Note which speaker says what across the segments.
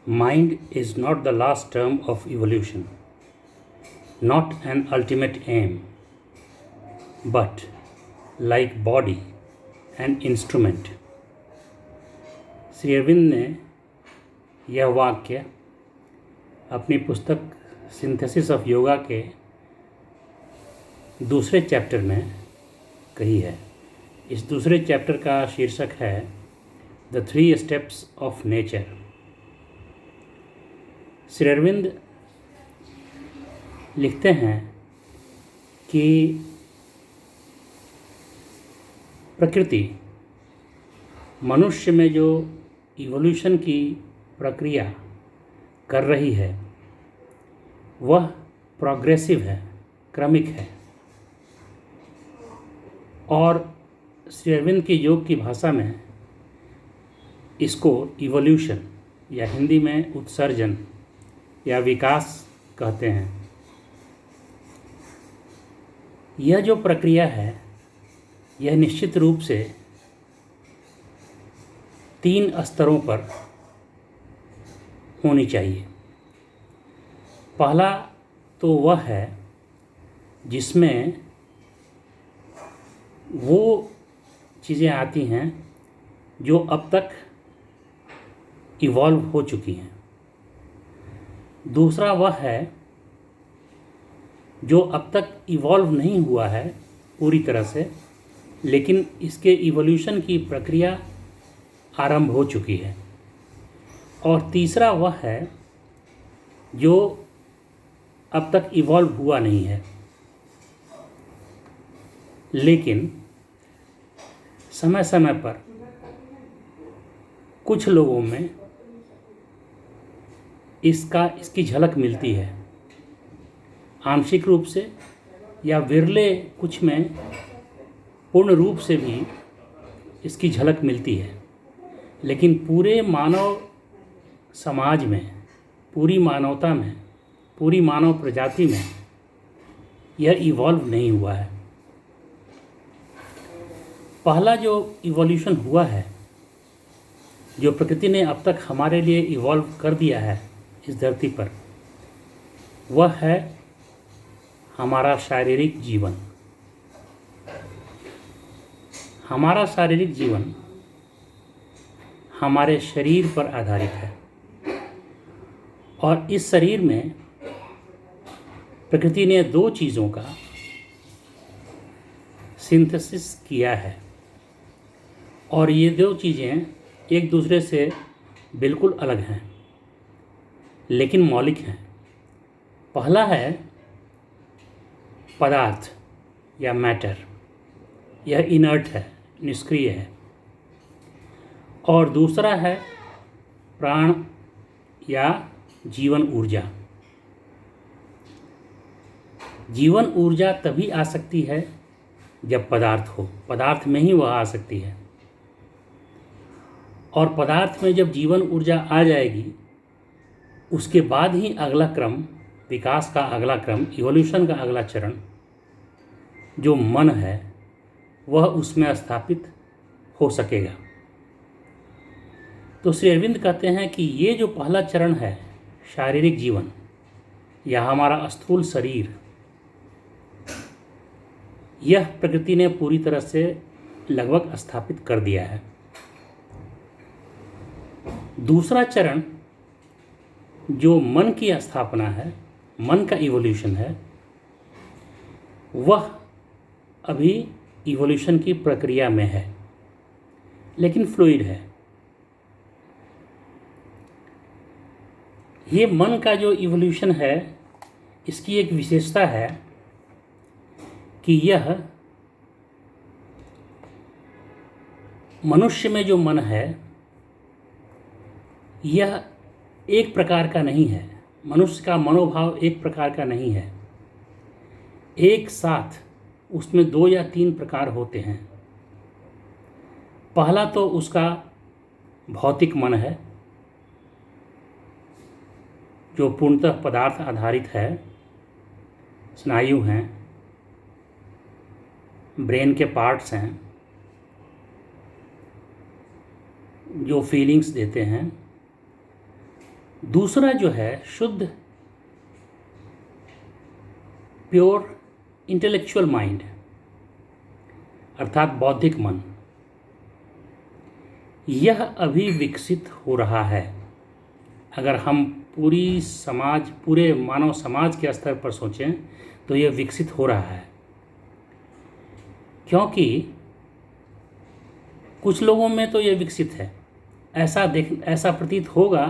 Speaker 1: Mind is not the last term of evolution, not an ultimate aim, but like body, an instrument. Shri Arvind ने यह वाक्य अपनी पुस्तक synthesis of yoga के दूसरे चैप्टर में कही है। इस दूसरे चैप्टर का शीर्षक है the 3 steps of nature. Shri Aurobindo लिखते हैं कि प्रकृति मनुष्य में जो इवोल्यूशन की प्रक्रिया कर रही है वह प्रोग्रेसिव है, क्रमिक है। और श्री अरविंद की योग की भाषा में इसको इवोल्यूशन या हिंदी में उत्सर्जन या विकास कहते हैं। यह जो प्रक्रिया है यह निश्चित रूप से 3 स्तरों पर होनी चाहिए। पहला तो वह है जिसमें वो चीज़ें आती हैं जो अब तक इवॉल्व हो चुकी हैं। दूसरा वह है जो अब तक इवॉल्व नहीं हुआ है पूरी तरह से, लेकिन इसके इवोल्यूशन की प्रक्रिया आरंभ हो चुकी है। और तीसरा वह है जो अब तक इवॉल्व हुआ नहीं है, लेकिन समय समय पर कुछ लोगों में इसकी झलक मिलती है, आंशिक रूप से या विरले कुछ में पूर्ण रूप से भी इसकी झलक मिलती है। लेकिन पूरे मानव समाज में, पूरी मानवता में, पूरी मानव प्रजाति में यह इवॉल्व नहीं हुआ है। पहला जो इवोल्यूशन हुआ है, जो प्रकृति ने अब तक हमारे लिए इवॉल्व कर दिया है इस धरती पर, वह है हमारा शारीरिक जीवन। हमारा शारीरिक जीवन हमारे शरीर पर आधारित है और इस शरीर में प्रकृति ने 2 चीज़ों का सिंथेसिस किया है और ये 2 चीज़ें एक दूसरे से बिल्कुल अलग हैं लेकिन मौलिक हैं। पहला है पदार्थ या मैटर, यह इनर्ट है, निष्क्रिय है। और दूसरा है प्राण या जीवन ऊर्जा। जीवन ऊर्जा तभी आ सकती है जब पदार्थ हो, पदार्थ में ही वह आ सकती है। और पदार्थ में जब जीवन ऊर्जा आ जाएगी उसके बाद ही अगला क्रम, विकास का अगला क्रम, इवोल्यूशन का अगला चरण जो मन है वह उसमें स्थापित हो सकेगा। तो श्री अरविंद कहते हैं कि ये जो पहला चरण है शारीरिक जीवन या हमारा स्थूल शरीर, यह प्रकृति ने पूरी तरह से लगभग स्थापित कर दिया है। दूसरा चरण जो मन की स्थापना है, मन का इवोल्यूशन है, वह अभी इवोल्यूशन की प्रक्रिया में है लेकिन फ्लूइड है। ये मन का जो इवोल्यूशन है इसकी एक विशेषता है कि यह मनुष्य में जो मन है यह एक प्रकार का नहीं है। मनुष्य का मनोभाव एक प्रकार का नहीं है। एक साथ उसमें 2 या 3 प्रकार होते हैं। पहला तो उसका भौतिक मन है जो पूर्णतः पदार्थ आधारित है। स्नायु हैं, ब्रेन के पार्ट्स हैं जो फीलिंग्स देते हैं। दूसरा जो है शुद्ध प्योर इंटेलेक्चुअल माइंड अर्थात बौद्धिक मन, यह अभी विकसित हो रहा है। अगर हम पूरे मानव समाज के स्तर पर सोचें तो यह विकसित हो रहा है, क्योंकि कुछ लोगों में तो यह विकसित है। ऐसा प्रतीत होगा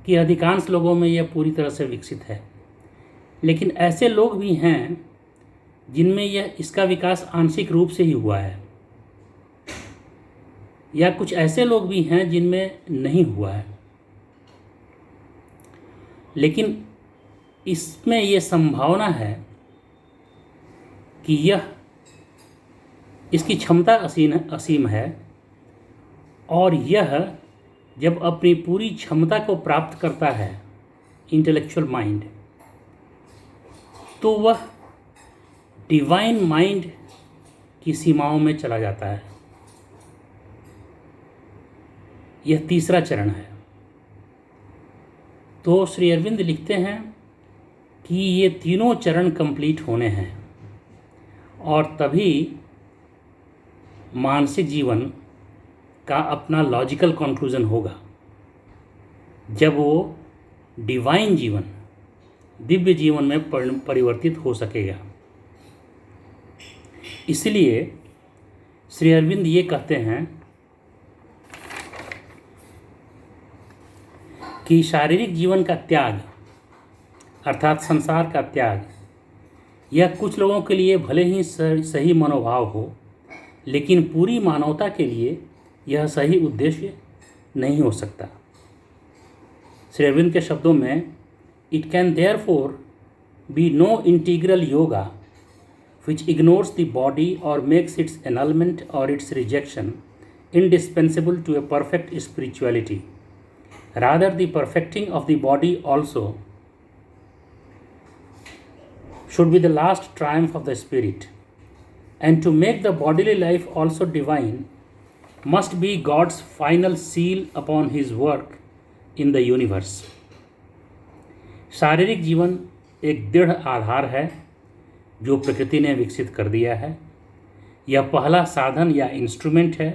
Speaker 1: कि अधिकांश लोगों में यह पूरी तरह से विकसित है, लेकिन ऐसे लोग भी हैं जिनमें इसका विकास आंशिक रूप से ही हुआ है, या कुछ ऐसे लोग भी हैं जिनमें नहीं हुआ है। लेकिन इसमें यह संभावना है कि इसकी क्षमता असीम है, और यह जब अपनी पूरी क्षमता को प्राप्त करता है इंटेलेक्चुअल माइंड, तो वह डिवाइन माइंड की सीमाओं में चला जाता है। यह तीसरा चरण है। तो श्री अरविंद लिखते हैं कि ये तीनों चरण कंप्लीट होने हैं, और तभी मानसिक जीवन का अपना लॉजिकल कंक्लूजन होगा, जब वो डिवाइन जीवन, दिव्य जीवन में परिवर्तित हो सकेगा। इसलिए श्री अरविंद ये कहते हैं कि शारीरिक जीवन का त्याग अर्थात संसार का त्याग, यह कुछ लोगों के लिए भले ही सही मनोभाव हो, लेकिन पूरी मानवता के लिए यह सही उद्देश्य नहीं हो सकता। श्री अरविंद के शब्दों में, it can therefore be no integral yoga which ignores the body or makes its annulment or its rejection indispensable to a perfect spirituality. Rather, the perfecting of the body also should be the last triumph of the spirit, and to make the bodily life also divine must be God's final seal upon his work in the universe. शारीरिक जीवन एक दृढ़ आधार है जो प्रकृति ने विकसित कर दिया है। यह पहला साधन या इंस्ट्रूमेंट है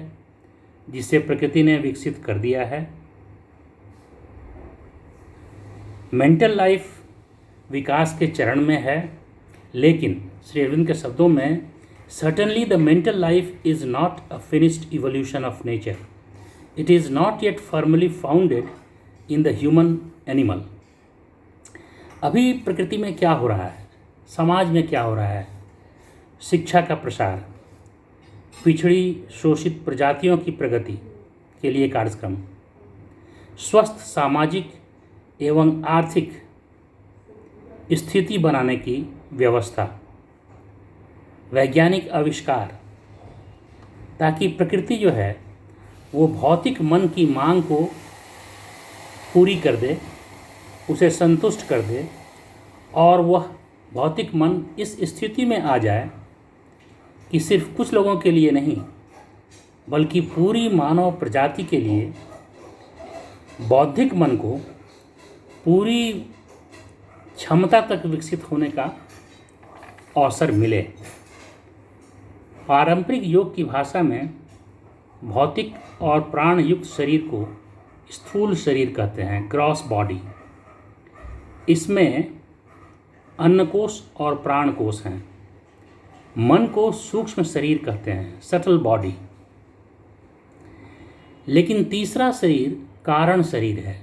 Speaker 1: जिसे प्रकृति ने विकसित कर दिया है। मेंटल लाइफ विकास के चरण में है, लेकिन श्री अरविंद के शब्दों में, certainly the mental life is not a finished evolution of nature, it is not yet firmly founded in the human animal. अभी प्रकृति में क्या हो रहा है, समाज में क्या हो रहा है? शिक्षा का प्रसार, पिछड़ी शोषित प्रजातियों की प्रगति के लिए कार्यक्रम, स्वस्थ सामाजिक एवं आर्थिक स्थिति बनाने की व्यवस्था, वैज्ञानिक आविष्कार, ताकि प्रकृति जो है वो भौतिक मन की मांग को पूरी कर दे, उसे संतुष्ट कर दे, और वह भौतिक मन इस स्थिति में आ जाए कि सिर्फ कुछ लोगों के लिए नहीं, बल्कि पूरी मानव प्रजाति के लिए बौद्धिक मन को पूरी क्षमता तक विकसित होने का अवसर मिले। पारंपरिक योग की भाषा में भौतिक और प्राण युक्त शरीर को स्थूल शरीर कहते हैं, ग्रॉस बॉडी। इसमें अन्नकोश और प्राणकोश हैं। मन को सूक्ष्म शरीर कहते हैं, सटल बॉडी। लेकिन तीसरा शरीर कारण शरीर है,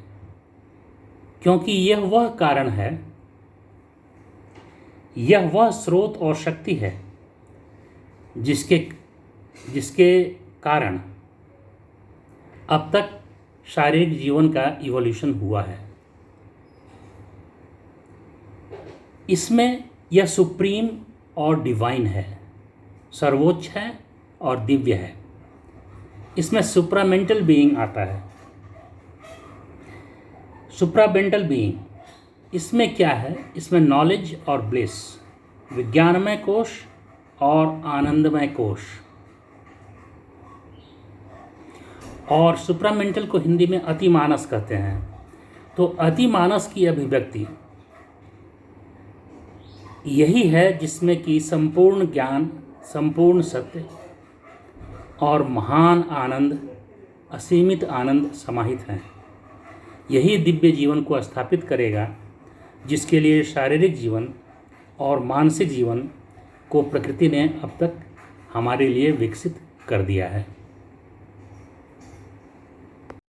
Speaker 1: क्योंकि यह वह कारण है, यह वह स्रोत और शक्ति है जिसके कारण अब तक शारीरिक जीवन का इवोल्यूशन हुआ है। इसमें यह सुप्रीम और डिवाइन है, सर्वोच्च है और दिव्य है। इसमें सुप्रामेंटल बीइंग आता है। सुप्रामेंटल बीइंग इसमें क्या है? इसमें नॉलेज और ब्लिस, विज्ञानमय कोश और आनंदमय कोश। और सुप्रामेंटल को हिंदी में अतिमानस कहते हैं। तो अतिमानस की अभिव्यक्ति यही है जिसमें कि संपूर्ण ज्ञान, संपूर्ण सत्य और महान आनंद, असीमित आनंद समाहित हैं। यही दिव्य जीवन को स्थापित करेगा, जिसके लिए शारीरिक जीवन और मानसिक जीवन को प्रकृति ने अब तक हमारे लिए विकसित कर दिया है।